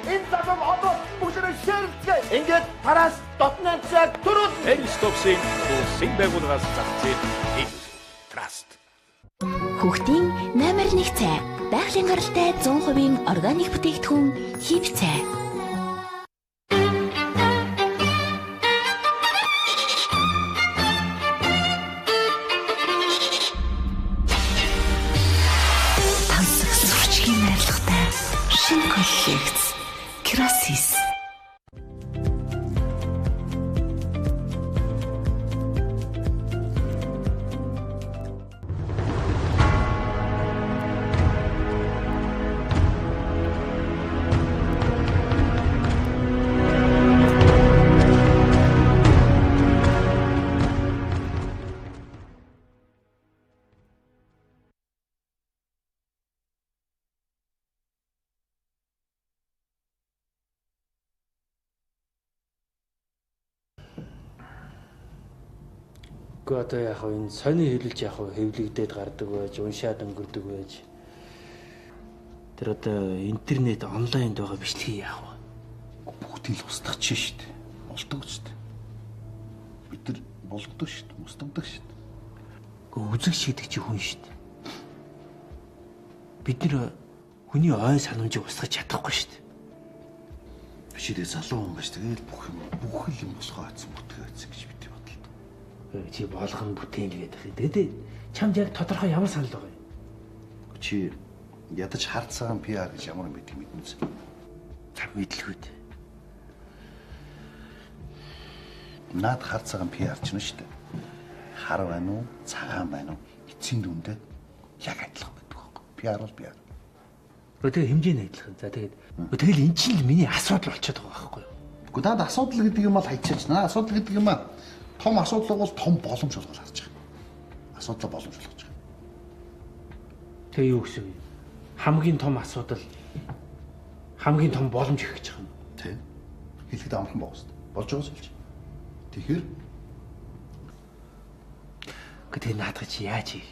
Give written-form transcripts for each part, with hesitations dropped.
Энэ залуу одоо бүгдээ ширэлцгээ. Ингээд тараас дотны цаг төрөл Эльстопсын улсын байгууллагаас зарцээ Траст. Хүүхдийн номер 1 цай. Байгалийн гаралтай 100% органик бүтээгдэхүүн Хив цай. Тансаг сурчгийн найрлагатай шинэ коллекц Красис. Гэхдээ одоо яг энэ сони хэлэлж яг хэвлэгдээд гардаг байж, уншаад өнгөрдөг байж. Тэр одоо интернет онлайнд байгаа бичлэгийг яах вэ? Бүгдийг л устгах чинь шүү дээ. Болдог шүү дээ. Бид нар болгодог шүү дээ. Устгадаг шүү дээ. Гэхдээ үзэгч гэдэг чи хүн шүү дээ. Бид нар хүний ой санамжийг устгах чадахгүй шүү дээ. Бишээ залуу хүн байж тэгэл бүх юм босгоо атсан бүтгээ атсан гэж бид бодлоо. Чи болгон бүтээн л гэдэг. Тэгээд чамд яг тодорхой ямар санал байгаа юм? Чи ядаж хард цагаан PR гэж ямар юм байдгийг мэднэ үү? Та мэдлгүй дээ. Наад хард цагаан PR ч нь шүү дээ. Хар байна уу, цагаан байна уу? Эцсийн дүндээ яг адилхан байдаг байхгүй. PR бол PR. Тэгээ хэмжээ нь адилхан. За тэгээд тэгэл эн чинь л миний асуудал болчиход байгаа байхгүй юу? Гэхдээ даад асуудал гэдэг юм бол хайчаач наа. Асуудал гэдэг юм аа том асуудал бол том боломж болгож харж байгаа. Асуудал боломж болгож байгаа. Тэгээ юу гэсэн юм? Хамгийн том асуудал хамгийн том боломж их гэж байгаа юм. Тийм. Хэлэхэд амархан байгаа шүү дээ. Болж байгаа зүйлч. Тэгэхээр тэгээ наадах чи яаж ий?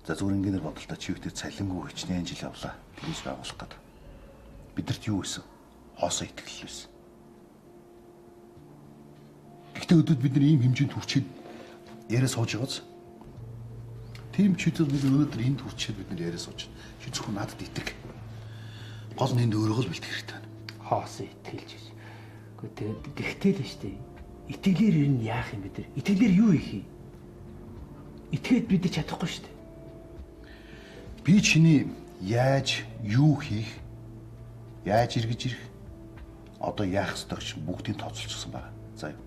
за зүгээр ингээнээр бодолтой чи ихтэй цалингүй хичнээн жил явлаа. Тэрийг байгуулах гэдэг. Бидэрт юу байсан? Хоосоо итгэл байсан. Гэхдээ өдөрт бид нар ийм хэмжээнд хүрчээд яриа сууж байгааз. Тийм читэл бид өнөөдөр энд хүрчээд бид нар яриа сууж. Чи зөвхөн надад итэг. Гол нь энд өөрөө л бэлтгэх хэрэгтэй байна. Хоосоо итгэлж гэж. Гэхдээ л шүү дээ. Итгэлээр ер нь яах юм бэ тэр? Итгэлээр юу хийх юм? Итгээд бид чадахгүй шүү дээ. Би чиний яаж юу хийх, яаж эргэж ирэх, одоо яах ёстойг чинь бүгдийг тооцоолчихсон байна. За юу.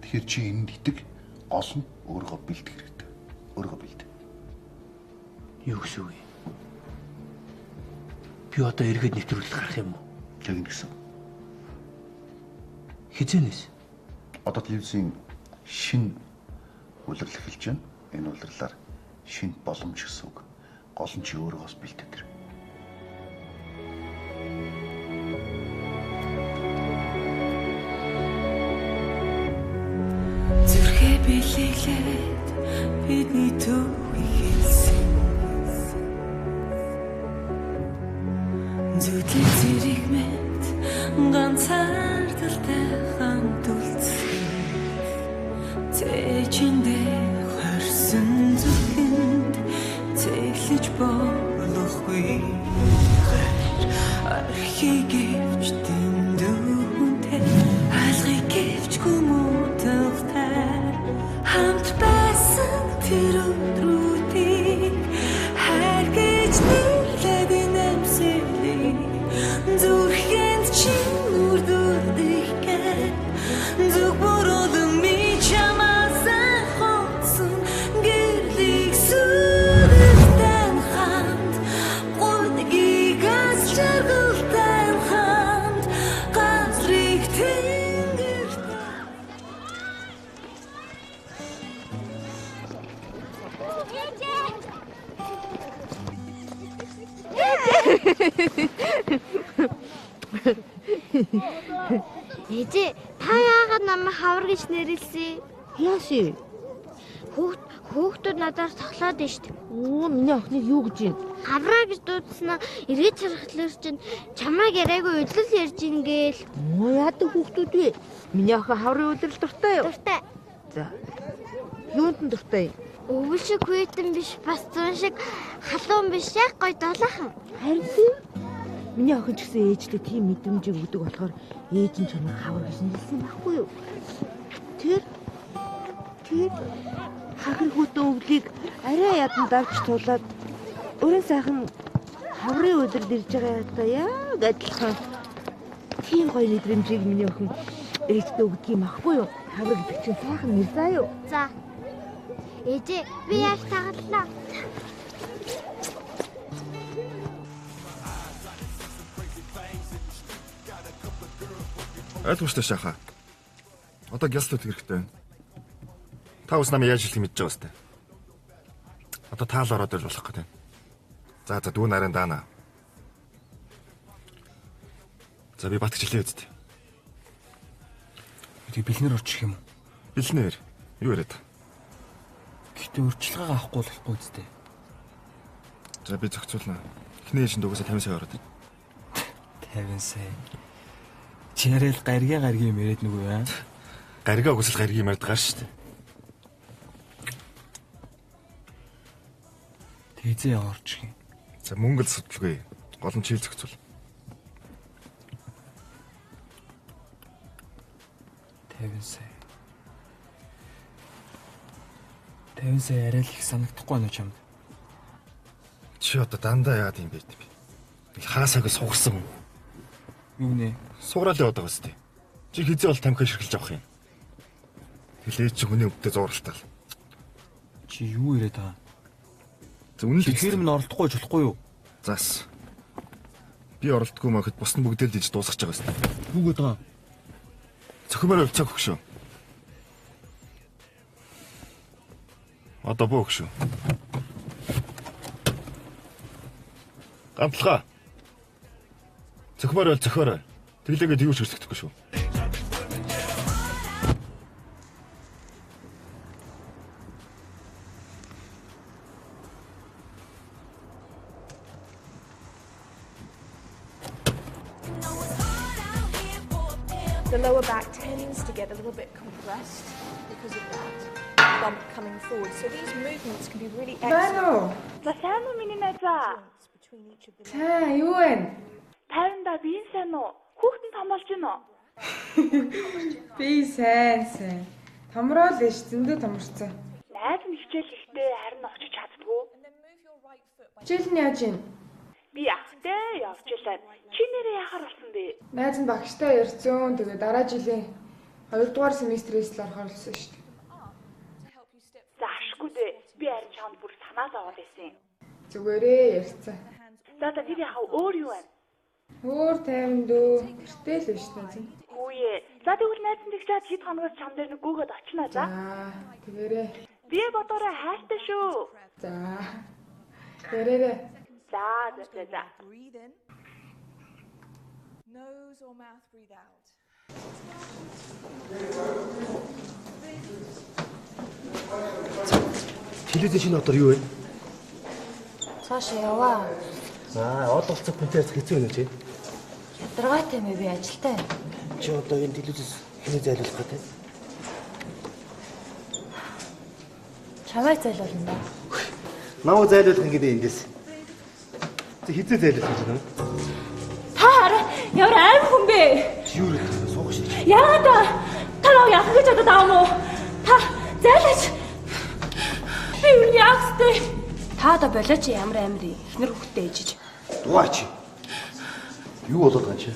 Тэгэхээр чи энд итэг, гол нь өөрийгөө бэлдэх хэрэгтэй. Өөрийгөө бэлдэх. Юу гэсэн үг юм? Би одоо эргээд нэвтрүүлэх гарах юм уу? Яг ингэсэн. Хизэнээс? Одоо телевизийн шин үлрэл эхэлж байна. Энэ үлрэлээр шин боломж гэсэн үг. Гол нь чи өөрийгөөс бэлдэх гэр. Зүрхээ бэлэглээд бидний төвийг хэлсэн. Зүтгэл зэрэг мэд ганцаардалтай хамт үлдсэн. Тэжиндээ хорсон зүрхэнд цэглэж болохгүй. Архийг ивч дэндүүнтэй алгыг ивч хүмүүтэлтэй хамт байсан тэр өдрүүдийг хайргэж нэрлээд нэмсэлий зүрхэнд чинь үрдүүлэх гэн зүг бүрэлэн ми чамаас хоцсон гэрлийг сүдэлтэн хамт гуйдгийг аз жаргалтай хамт газрыг тэнгэрт Ээжээ, та яагаад намайг хавар гэж нэрлсэн? Яаши? Хүүхдүүд надаас тоглоод байна шүү дээ. Оо, миний охиныг юу гэж юм? Хавраа гэж дуудснаа эргэж харахлаар чинь чамайг яриаггүй өдлөл ярьж ингээл. Муу яадаг хүүхдүүд вэ? Миний охин хаврын удирдал дуртай юу? Дуртай. За. Юунд нь дуртай? Өвөл шиг хүйтэн биш бас зүүн шиг халуун биш яг гоё долоохон. Харин тийм. Миний охин ч гэсэн ээжтэй тийм мэдрэмжийг өгдөг болохоор ээж нь чамайг хавар гэж нэрлсэн байхгүй юу? Тэр хахир хүүтэн өвлийг арай ядан давж туулаад өрөө сайхан хаврын өдрөд ирж байгаатай яг адилхан тийм гоё мэдрэмжийг миний охин ээжтэй өгдөг юм ахгүй юу? Хавар гэдэг чинь сайхан нэр заа юу? За. Ээжээ би яаж тагаллаа. Ойлгомжтой шахаа. Одоо гяслууд хэрэгтэй. Та ус намайг яаж хэлхийг мэдж байгаа сте. Одоо таал ороод ир болох гэдэг. За дүү нарийн даана. За би батгчлээ үстэ. Тэг бэлнэр орчих юм уу? Бэлнэр. Юу яриад? Гэтэ урьдчилгаа авахгүй болохгүй үстэ. За би зохицуулна. Эхний шин дугасаа 50 сая ороод. 50 сая. Чирэл гаргийн юм яриад нүгөө яа. Гаргаа үгсэл гаргийн ярьдаг шүү дээ. Тэзээ орчих юм. За мөнгө л судалгүй. Гол нь чийл зохицуул. 50 сая. 50 сая арай л их санагдахгүй байна чамд. Чи одоо дандаа яагаад юм бэ? Хаасааг сугарсан. Юу нэ? Сугараал яваад байгаа сте. Чи хизээ бол тамхи ширхэлж авах юм. Хэлээ чи хүний өвдөө зууралтаа. Чи юу яриад байгаа? За үнэн л тэгэхээр минь оролдохгүй болохгүй юу? Зас. Би оролдохгүй махад бус нь бүгдээ л диж дуусгаж байгаа сте. Хүүгээд байгаа. Цохимоор өвчөг хөшөө. Одоо бөөх шүү. Гамтлаа. Цохимоор цохиорой. Тэглээгээд юу ч хэрэглэхгүй шүү. The lower back tends to get a little bit compressed because of that bump coming forward. So these movements can be really excellent. Сайн уу миний найзаа? Сайн юу вэ? Тайванда би сайн уу? Хүүхдэн томолж гинэ үү? Би сайн. Томрол ш зөндөө томорцсон. Найз нь хичээл ихтэй харин очиж чаддгүй. Хичээл нь яаж юм? Би ахтай явж илээ. Чи нэрээ яхаар болсон бэ? Найз нь багштай ярьцсан. Тэгээ дараа жилийн 2 дугаар семестрээс л орохоор болсон шүү дээ. Заашгүй дээ. Би харин чамд бүр санаа зовоод байсан. Зүгээрээ ярьцсан. За тэр яхаа өөр юу вэ? Өөр тайван дөө. Гэртэл л шүү дээ. Хүүе. За тэгвэл найз нь тэгчээд хэд хоногоос чам дээр нэг гүгээд очино за. Тэгээрээ. Би бодороо хайртай шүү. За. Тэгээрээ. За. Breathe in. Nose or mouth, breathe out. Телевизэн шинэ одоор юу вэ? Цаашаа яваа. Од болцох хүнтэй хэцүү байна чи. Ядаргаатай мэ би ажилтай. Чи одоо энэ телевизээс хэний зайлуулах гэдэг? Чамайг зайлуулна да. Намайг зайлуулах гэдэг эндээс. Чи хизээ зайлуулах гэж байна? Та ямар аим хүн бэ? Чи юу гэдэг суугаш. Яагаад та нөө яах гэж одоо таам уу? Та зайлаач. Би юу яахстэй? Та одоо болооч ямар амир ихнэр хөхтэй ээжиж. Дугаач. Юу болоод байгаа чи?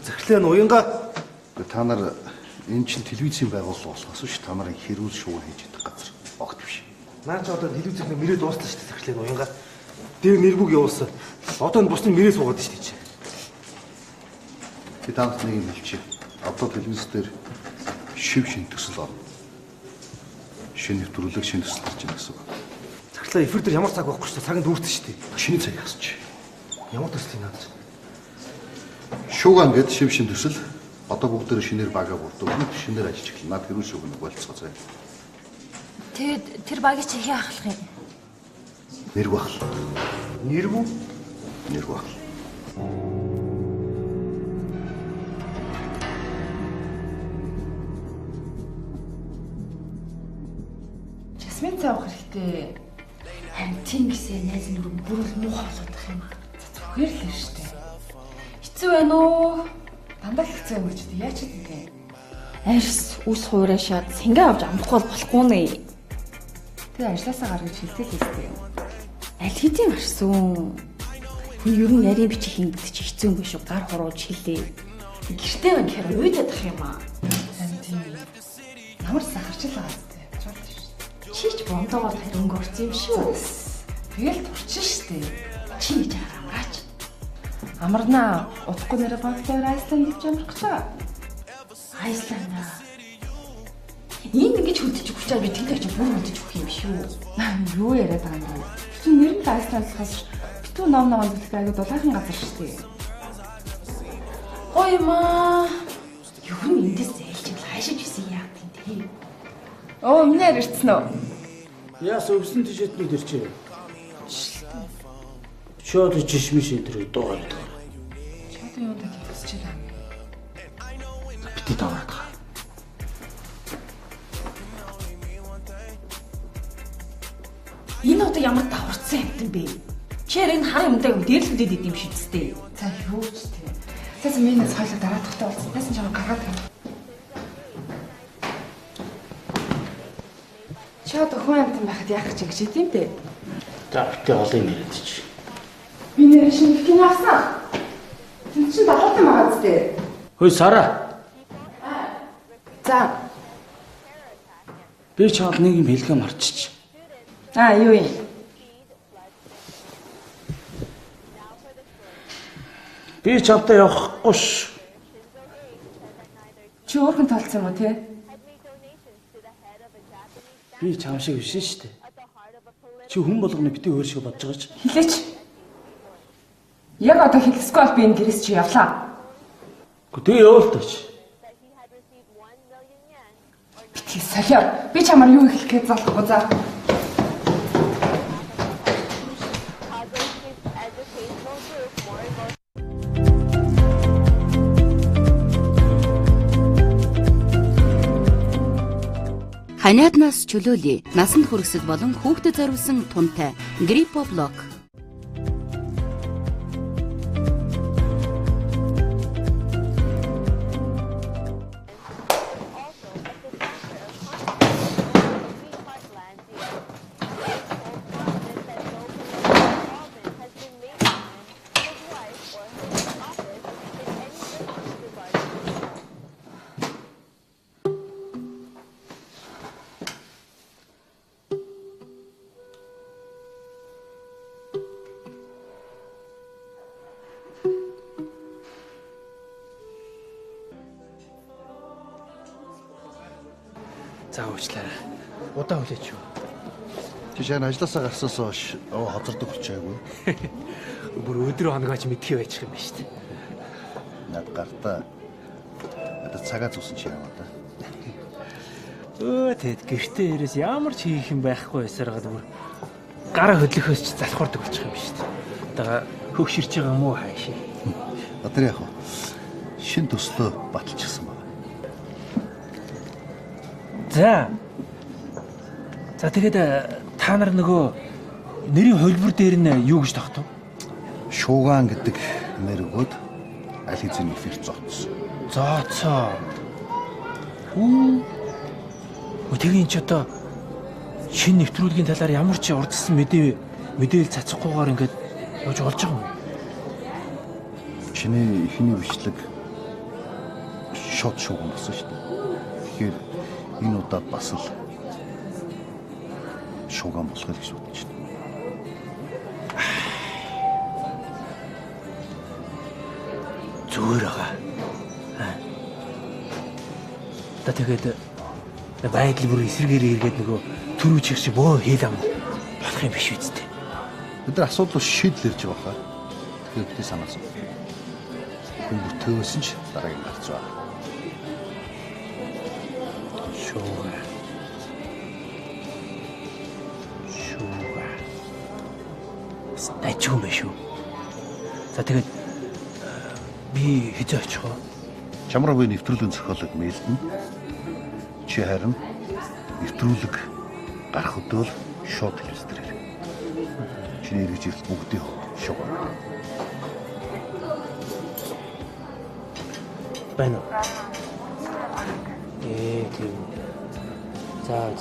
Захирлын уянга та нар энэ чинь телевизийн байгууллага болохоос ш та нарын хэрүүл шоу хийж идэх газар огт биш. Наа ч одоо телевизээр мөрөө дуусна шүү дээ захирлын уянга. Дээр нэрбүг явуулсан. Одоо энэ бусны мөрөө суугаад шүү дээ чи. Би танаас нэг юм хэлчихье. Одоо телевиз дээр шив шин төсөл орно. Шинэ нэвтрүүлэг шинэ төсөл гарч ирнэ гэсэн үг. Захирлаа эфир дээр ямар цаг байхгүй шүү дээ. Цагт дүүрсэн шүү дээ. Шинэ цаг ясч. Ямар төсөл юм аа? Шууган гэдэг шив шин төсөл одоо бүгдээр шинээр бага бүрдөө шинээр ажиллаж эхэлнэ. Наад хэрүүл шууг нэг болцгоо заяа. Тэгэд тэр багийг чи хий ахлах юм. Нэрв бах. Нэрв үү? Нэрв бах. Жасмин цай авах хэрэгтэй. Харин тийм гэсэн найз нөхөр бүр л муухай болоод юм. Зүгээр л шүү дээ. Хэцүү байна уу? Дандаа л хэцүү юм гэж дээ. Яаж ч юм. Арьс ус хуурашаад сэнгээ авч амрахгүй болохгүй нэ. Тэгээ ажилласаа гаргаж хэлдэг хэлтэй. Аль хэдийн гарсан. Хүн ер нь нарийн бичих хийгээд чи хэцүү юм биш үү? Гар хуруулж хэлээ. Гэртээ байна гэхээр уйдах юм аа. Тийм. Ямар сахарчлаа газтай. Чич бондоогоор тарин өнгөрсөн юм шүү. Тэгэл турчин штэ. Чи гэж амраач. Амарнаа удахгүй нэрэ банкээр Айсланд гэж амрахлаа. Айсланд. Ийм ингэж хөдөж өгч чаа би тэнд очиж бүр хөдөж өгөх юм шүү. Юу яриад байгаа юм бэ? Чи нэр нь Айсландхаас битүү ном зүйлэх аяга дулаахан газар штэ. Ой маа. Юу нь эндээс зайлж хаашиж гисэн яа тийм. Оо, минь ирсэн үү? Яас өвсөн тишэтнүүд ирчээ. Шууд жишмиш энэ дуугаад. Чад юу даа хэлчихэж байна. Бити таваад. Энэ одоо ямар даварцсан юм бэ? Чээр энэ хар юмтай дээрлүүлээд идэм шидтэй. За юу ч тийм. Тэс минь цайлаа дараа тахтай болсон. Тэс чамаа гаргаад байна. Чи одоо хүн амтан байхад яах гэж ингэж идэм бэ? За бити олон нэрэд чи. Би нэр шинэ кино авсан. Тэнд чинь давхартай байгаа зү. Хөөе Сара. За. Би чамд нэг юм хэлгээ марччих. Юу юм? Би чамтай явахгүй ш. Чи өөрхөн толцсон юм уу те? Би чам шиг биш шүү дээ. Чи хүн болгоно бити өөр шиг бодож байгаа ч. Хэлээч. Яг одоо хэлэхгүй бол би энэ гэрээс чи явлаа. Тэгээ явуул таач. Бити солио. Би чамаар юу хэлэх гэж залахгүй за. Ханиаднаас чөлөөлье. Насанд хүргэсэл болон хүүхдэд зориулсан тунтай Grippo Block. За уучлаарай. Удаа хүлээч юу. Тийш ажилласаа гарсаас хойш хоцордог болчихаагүй. Бүр өдөр хоногооч мэдхий байж юм байна шүү дээ. Над гартаа надад цагаа зүсэн чи яваа да. Тэгэд гэртээ ирээс ямар ч хийх юм байхгүй байсараад бүр гараа хөдлөхөөс ч залхуурдаг болчих юм байна шүү дээ. Одоо хөх ширч байгаа юм уу хаашаа. Одоо яг шин төслөө баталчихсан байна. За тэгээд та нар нөгөө нэрийн хөлбөр дээр нь юу гэж тогтов? Шуугаан гэдэг нэр өгөөд аль хэзээ эфир зооцсон. Зооцоо. Өтгийн ч одоо шинэ нэвтрүүлгийн талаар ямар ч урдсан мэдээлэл цацахгүйгээр ингээд явж болж байгаа юм. Чиний ихний бичлэг шот шууган болсон шүү дээ. Тэгэхээр энэ удаад бас л шууган болох гэж бодож байна. Зүгээр байгаа. Тэгээд байдал бүр эсрэгээр эргээд нөгөө түрүү чих чи бөө хэл ам болох юм биш үсттэй. Бид нар асуудал шийдэл ирж байгаа хаа. Тэгэхээр бид санаасан. Хүн бүтээсэн ч дараагийн гарч байгаа. Шууга. Найчгүй юм шүү. За тэгээд би хэзээ очих вэ? Чамраа би нэвтрүүлгийн зохиолыг мэйлдэн. Чи харин нэвтрүүлэг гарах өдөө л шууд хэлсдэрээр. Чиний эргэж ирэл бүгдийг шууд. Байна уу? Тийм. За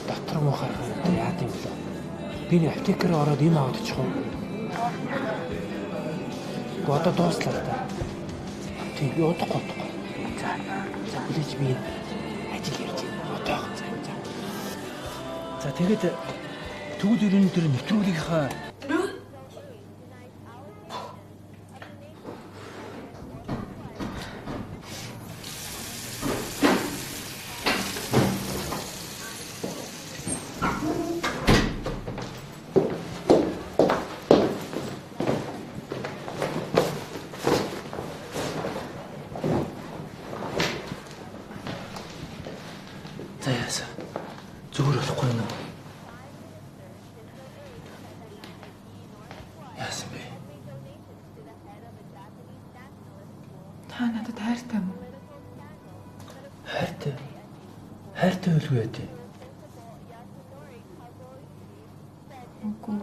доктор мохоор яа гэм блэ? Би нэг аптекээр ороод юм аваад очих уу? Одоо дууслаа та. Тийм би удахгүй. За хүлээж би ажил ярьж байна. Одоох. За тэгээд тэгвэл өнөөдөр нэвтрүүлгийнхаа зүгээр болохгүй юм уу? Яасан бэ? Та надад хайртай юм уу? Хайртай. Хайртай үлгүй ээ. Үгүй.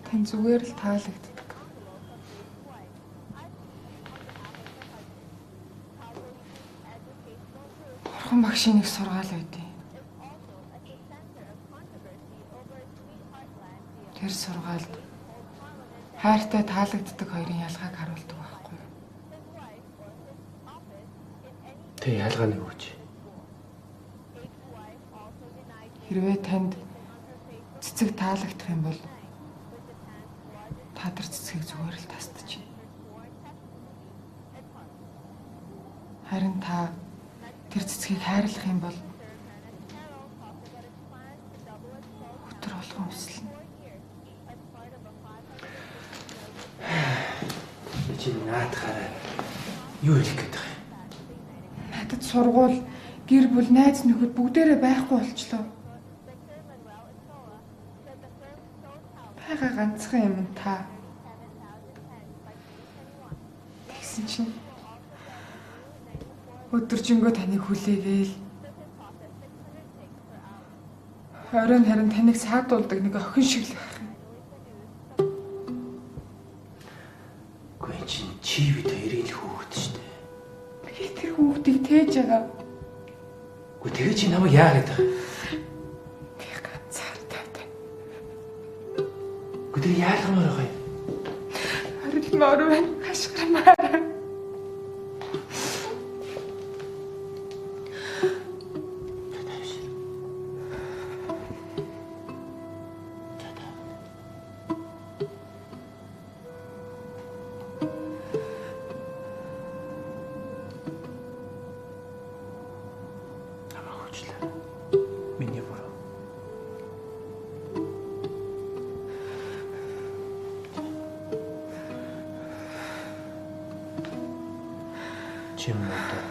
Тань зүгээр л таалагддаг. Бурхан багшийн нэг сургаал байдیں۔ Тэр сургаалд хайртай таалагддаг хоёрын ялгааг харуулдаг байхгүй юу? Тэ ялгаа нь юу гэж? Хэрвээ танд цэцэг таалагдах юм бол та тэр цэцгийг зүгээр л тасдаж. Харин та тэр цэцгийг хайрлах юм бол өдөр болгон өслөн. Чи наадахаараа юу хэлэх гээд байгаа юм? Надад сургууль, гэр бүл, найз нөхөд бүгдээрээ байхгүй болчлоо. Бага ганцхан юм та. Тэгсэн чинь өдөржингөө таныг хүлээгээл. Оройн харин таныг саадуулдаг нэг охин шиг л байх юм. Гэхдээ чи бид хоёрын хүүхэд шүү дээ. Би тэр хүүхдийг тээж байгаа. Гэхдээ тэгээ чи намайг яагаад байгаа? Би ганцаартай байна. Гэхдээ тэр яалгамаар байгаа юм. Арилмаар байна. Хашграмаар. Миний буруу. Чи одоо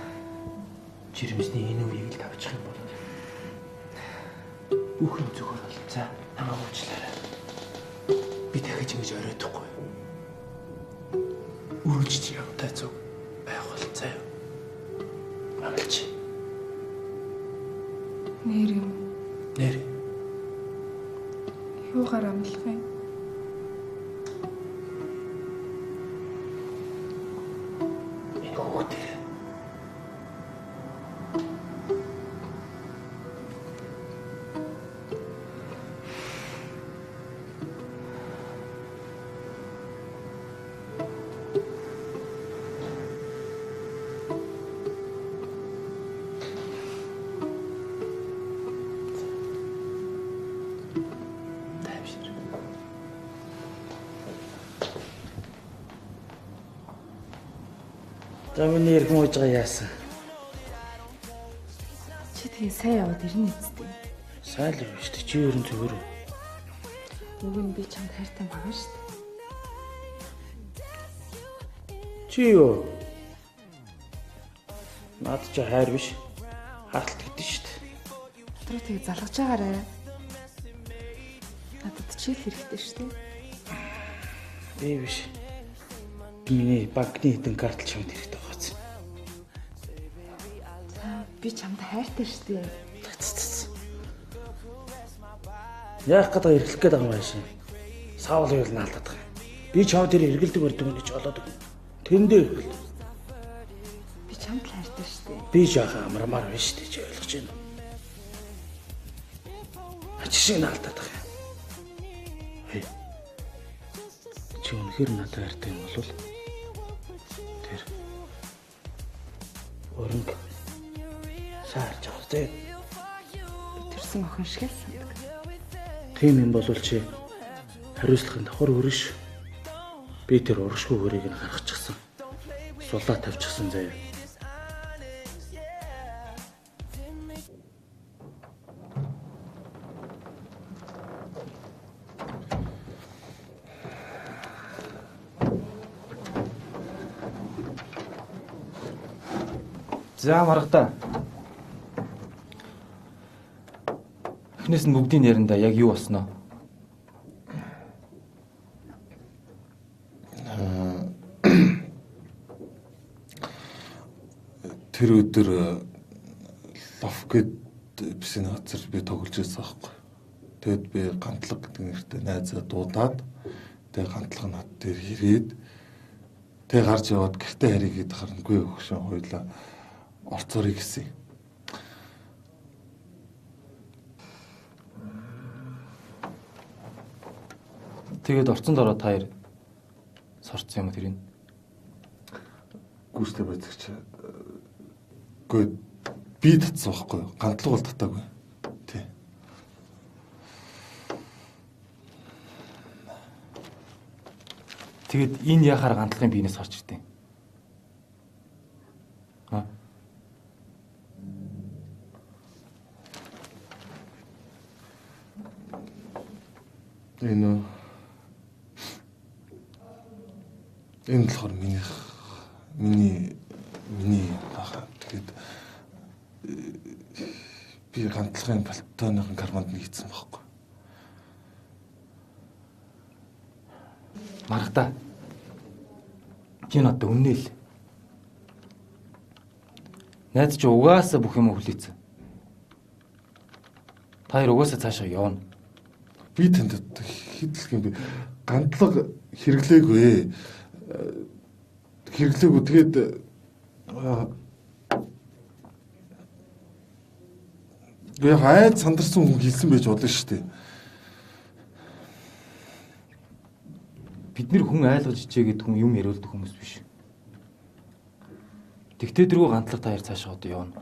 жирэмсний энэ үеийг л тавьчих юм бол бүх юм зүгээр бол за намайг уучлаарай. Би дахиж ингэж оройтхгүй. Үргэлж явтай зүг байх бол заяа. Амлч. Нэр юм. Нэр. Юугаар амлах юм? За миний ярих мууж байгаа яасан? Чи тэгээ сайн яваад ирнэ үстэй. Сайн л юм шүү дээ. Чи ерөн зүгээр үү? Уг нь би чамд хайртай байгаа шүү дээ. Чи юу? Наад чи хайр биш. Хаалт гэдэг шүү дээ. Дотроо тэгээ залгаж байгаарай. Удчих хэрэгтэй шүү дээ. Би биш. Миний банкны хэдэн карт чамд хэрэгтэй байгаа. Би чамд хайртай шүү дээ. Яах гэдэг эргэлэх гээд байгаа юм шин. Саавал юу наалтаад байгаа. Би чамд тэр эргэлдэг өрдөг гэж болоод тэндээ эргэл. Би чамд хайртай шүү дээ. Би жаахан амармаар биш дээ чи ойлгож байна. Ачиг наалтаад байгаа. Хей. Чи үнэхээр надад хайртай юм бол тэр өрнг саарч авах зэ. Тэрсэн охин шиг л сандаг. Тийм юм болвол чи хариуцлагын давхар өрөш. Би тэр урагшгүй хөрийг нь гаргачихсан. Сулаа тавьчихсан заяа. За маргата. Эхнээс нь бүгдийн ярианда яг юу болсноо? Тэр өдөр ловкэд бисний газар би тоглож байсан байхгүй. Тэгэд би гантлаг гэдэг нэртэй найзаа дуудаад тэгээ гантлаг над дээр ирээд тэгээ гарч яваад гэртээ харъя гэд харнгүй өгшөн хойлоо орцоорой гэсэн. Тэгээд орцонд ороод та хоёр сорцсон юм тэрийг. Гүйцэтгэх байцагч. Гэхдээ би татсан байхгүй юу? Гантлаг бол татаагүй. Тий. Тэгээд энэ яхаар гантлагын биенээс гарч ирдээ. Аа. Энэ болохоор миний бага. Тэгээд би гантлагын палтооныхын карманд нэгдсэн байхгүй. Маргата. Чи надад үнээл. Найз чи угаасаа бүх юм хүлээсэн. Та хоёр угаасаа цаашаа явна. Би танд хэдэлх юм бэ? Гантлаг хэрэглээгүй. Хэрэглээгүй. Тэгээд яг айд сандарсан хүн хэлсэн байж болно шүү дээ. Бид нэр хүн айлгаж ичээгээд хүн юм яриулдаг хүмүүс биш. Тэгтээ тэргүй гантлаг та хоёр цаашаа одоо явна.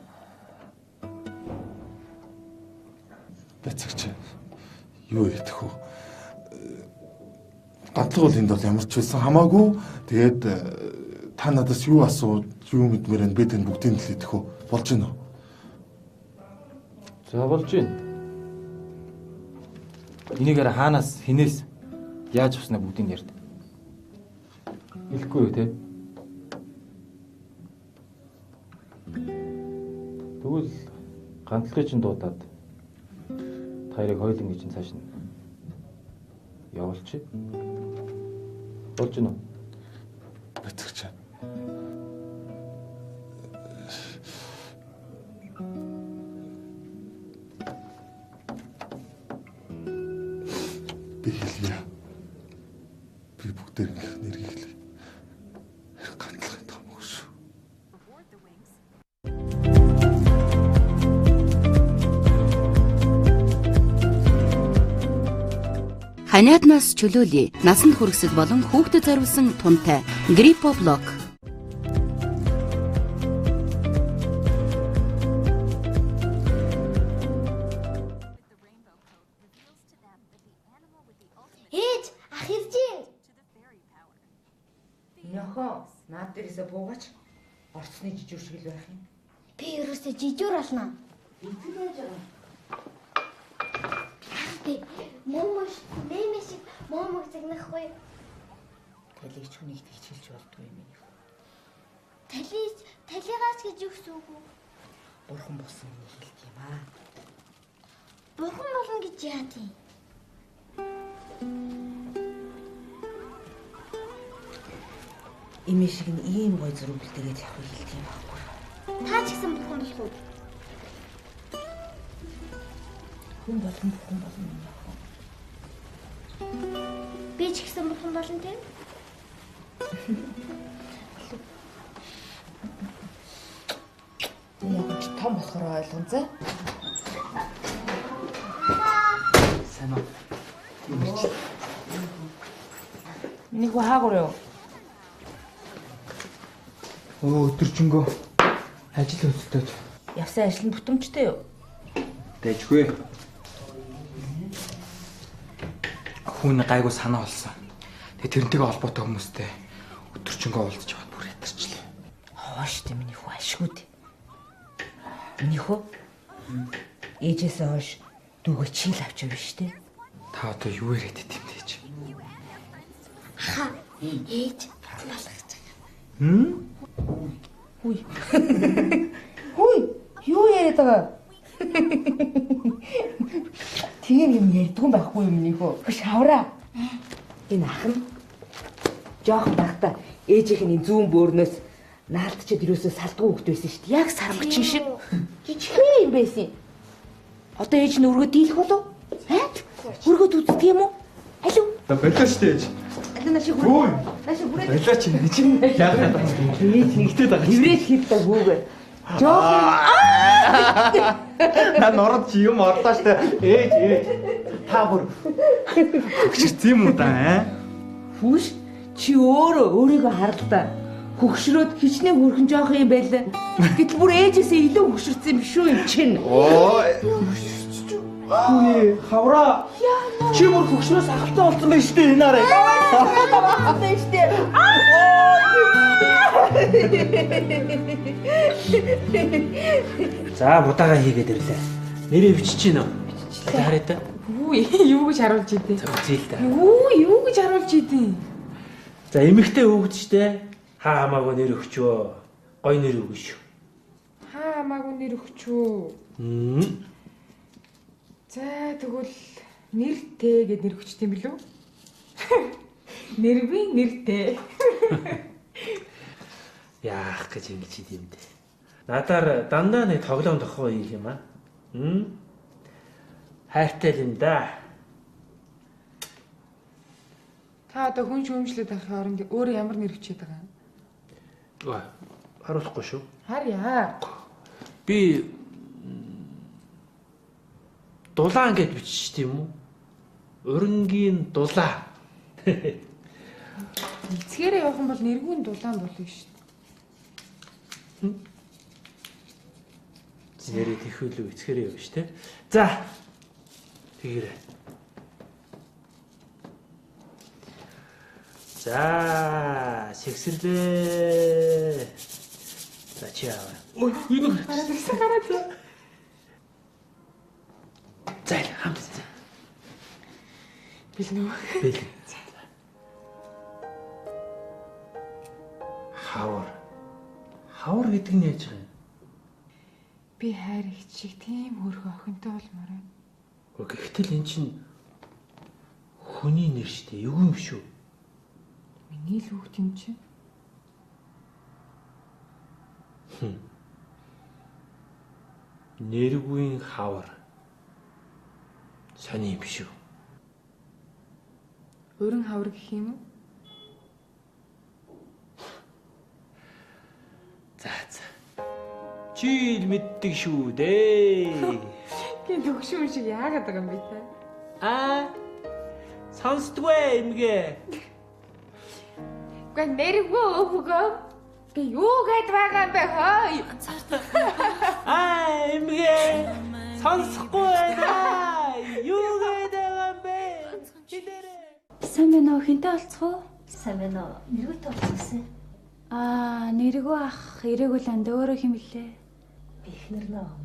Бацагч. Юу идэх вэ? Гантлаг бол энд бол ямар ч байсан хамаагүй. Тэгээд та надаас юу асуу, юу мэдмээр энэ бид энэ бүгдийг л идэх үү? Болж гинэ үү? За болж байна. Энийгээр хаанаас хинээс яаж авснаа бүгдийг ярьд. Хэлэхгүй юу те? Тэгвэл ганцлагыг чинь дуудаад та хоёрыг хойлон гэж цааш нь явуулчих. Болж гинэ үү? Бацагч. Би хэлье. Би бүгдээр нэрийг хэлье. Ганцлагын том шүү. Ханиаднаас чөлөөлье. Насанд хүргэсэл болон хүүхдэд зориулсан тунтай Grippo Block. Ээж, ах иржээ. Нөхөө, наад дээрээсээ буугач орцны жижиг шиг л байх юм. Би ерөөсөө жижүүр болно. Эцэг байж байгаа. Момош, нэмэшиг, момог загнахгүй. Талигч хүнийг тэгчилж болдгүй юм ээ. Талигаач гэж юу гэсэн үг вэ? Бурхан болсон юм хэлдэг юм аа. Бурхан болно гэж яа тийм? Имээ шиг нь ийм гой зураг бэлдээгээд явах хэлт юм байхгүй. Та ч гэсэн бурхан болох уу? Хүн болон бурхан болно юм яах вэ? Би ч гэсэн бурхан болно тийм. Яг ч том болохоор ойлгон зэ. Сайн уу? Нэг хаагуурё. Өдөржингөө ажил хөдөлтөд. Явсан ажил нь бүтэмжтэй юу? Дэжгүй. Хүн гайгүй санаа олсон. Тэгээ тэрнтэйгээ холбоотой хүмүүстэй өдөржингөө уулзч яваад бүр ятарчлаа. Хоош тэ миний хүү ашгүй дээ. Миний хүү? Ээжээсээ хойш дүүгээ чийл авч явна шүү дээ. Та одоо юу яриад байт юм дэж? Ха, ээж болох гэж байгаа. Хүй. Хүй, юу яриад байгаа? Тийм юм ярьдгүй байхгүй юм миний хүү. Шавраа. Энэ ах нь жоохон байхдаа ээжийнх нь зүүн бөөрнөөс наалтчид юусоо салдгүй хөвгт байсан шүү дээ. Яг сармагчин шиг. Жижигхэн юм байсан. Одоо ээж нь өргөд дийлэх болов? Өргөд үздэг юм уу? Алив. Та болоо шүү дээ ээж. Наш хүрээ. Наш хүрээ. Болоо чи нэг чинь яагаад байгаа юм? Ээж нэгтэй байгаа. Хеврэж хийдэг гүүгээ. Жоохон. Наа нород чи юм орлоо шүү дээ. Ээж. Та бүр хөгшөрсөн юм уу та? Хүүш чи өөрийгөө харалтаа. Хөгшрөөд хичнээн хөрхөн жоох юм байлаа. Гэтэл бүр ээжээсээ илүү хөгшөрсөн юм шүү юм чинь. Хүүе, хавра. Чи бүр хөгшрөөс ахалтай болсон байх шүү дээ энэ арай. Байна шүү дээ. За будаага хийгээд ирлээ. Нэрээ бичиж гин үү? Хараа та. Юу гэж харуулж идэв? Зээл та. Юу гэж харуулж идэв? За эмэгтэй өвгдчтэй хаа хамаагүй нэр өгчөө. Гой нэр өгнө шүү. Хаа хамаагүй нэр өгчөө. За тэгвэл нэртэй гэд нэр өгчт юм билүү? Нэрвийн нэртэй. Яах гэж ингэж идэв юм бэ? Надаар дандаа нэг тоглоом тоххоо юм аа. Хайртай юм да. Та одоо хүн шүүмжлээд авахын оронд өөрөө ямар нэр өгчээд байгаа юм? Харуулахгүй шүү. Харьяа. Би дулаан гэд биччихсэн юм уу? Өрөнгийн дулаа. Эцгээрээ явах юм бол нэргүй дулаан болно шүү дээ. Нэрээ тэхүүлүү эцгээрээ явна шүү дээ. За. Тэгээрэй. За, сэгсэрлээ. За чи яа. Ой, юу нэ? Гараад. За, хамт. Бэлнэ. Бэл. Хавар гэдэг нь яаж байгаа юм? Би хайр их шиг тийм хөрхөн охинтой болмоор байна. Гэхдээ эн чинь хүний нэр шүү дээ. Юу юм шүү? Миний л хүүхд юм чи. Нэргүй хавар. Сони юм шүү. Өрөн хавар гэх юм уу? За. Чи л мэддэг шүү дээ. Гин төгшүүн шиг яагаад байгаа юм бэ та? Сонсдгүй эмгээ. Гэ нэргүй өвгөө. Гэ юу гээд байгаа юм бэ хой? Эмгээ. Сонсохгүй байна. Юу гээд байгаа юм бэ? Сайн байна уу? Хинтээ олцох уу? Сайн байна уу? Нэргүүтэй олцсон. Нэргүй ах ирээгүй л анд өөрөө хэм блэ? Би ихнэр нөө юм.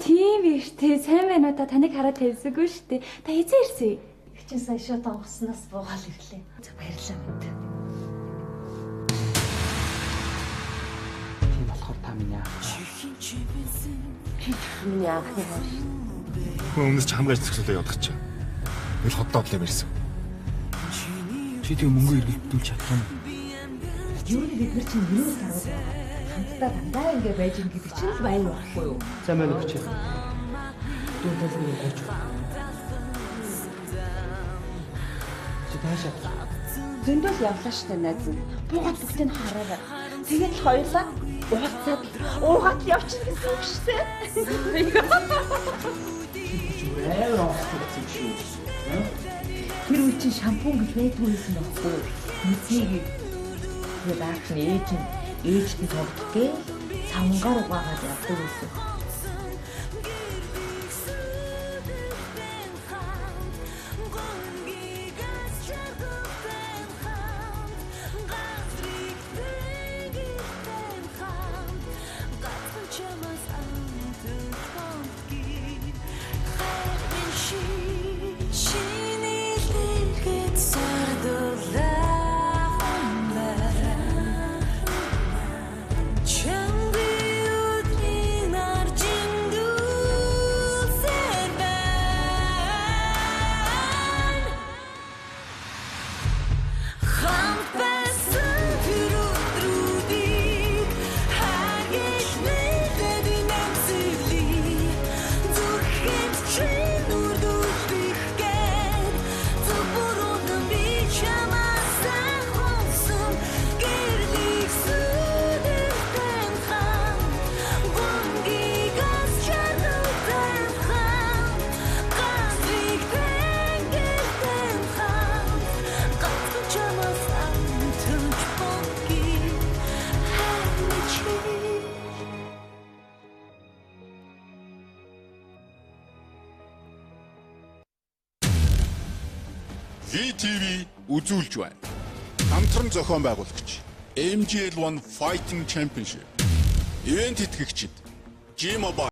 Тийм биш тий. Сайн байна уу? Та таныг хараад хэлсэгүй шүү дээ. Та хэзээ ирсэн? Хичээн сая шууд онгоцноос буугаал ирлээ. За баярлалаа мэд. Тийм болохоор та миний аах. Миний аах юм. Хүн өмнөс ч хамгаалж зөксөлөө явах чинь. Тэгэл хотлоо одлоо барьсан. Чи тэг мөнгө эргэлдүүлж чадах юм. Юу нэг бид нар чинь юус харуулж байгаа. Хамтдаа дандаа ингэ байж ин гэдэг чинь л байна байхгүй юу? За мэн өгч. Дүү төлөвлөгөө гооч. Чи таашаа. Зөндөл явлаа штэ найз. Буугаад бүгтийг хараарай. Тэгээд л хоёулаа уулзаад уугаад явчихна гэсэн үг штэ. Амар офсон шүү. Тэр үе чинь шампунь гэж байдгүй байсан байхгүй юу? Мэдээгүй. Тэгээд аахны ээжтэй тоглохгүй цамгаар угаагаад явдаг байсан. VTV үзүүлж байна. Хамтран зохион байгуулагч MGL1 Fighting Championship. Ивент итгэгчид G-Mobile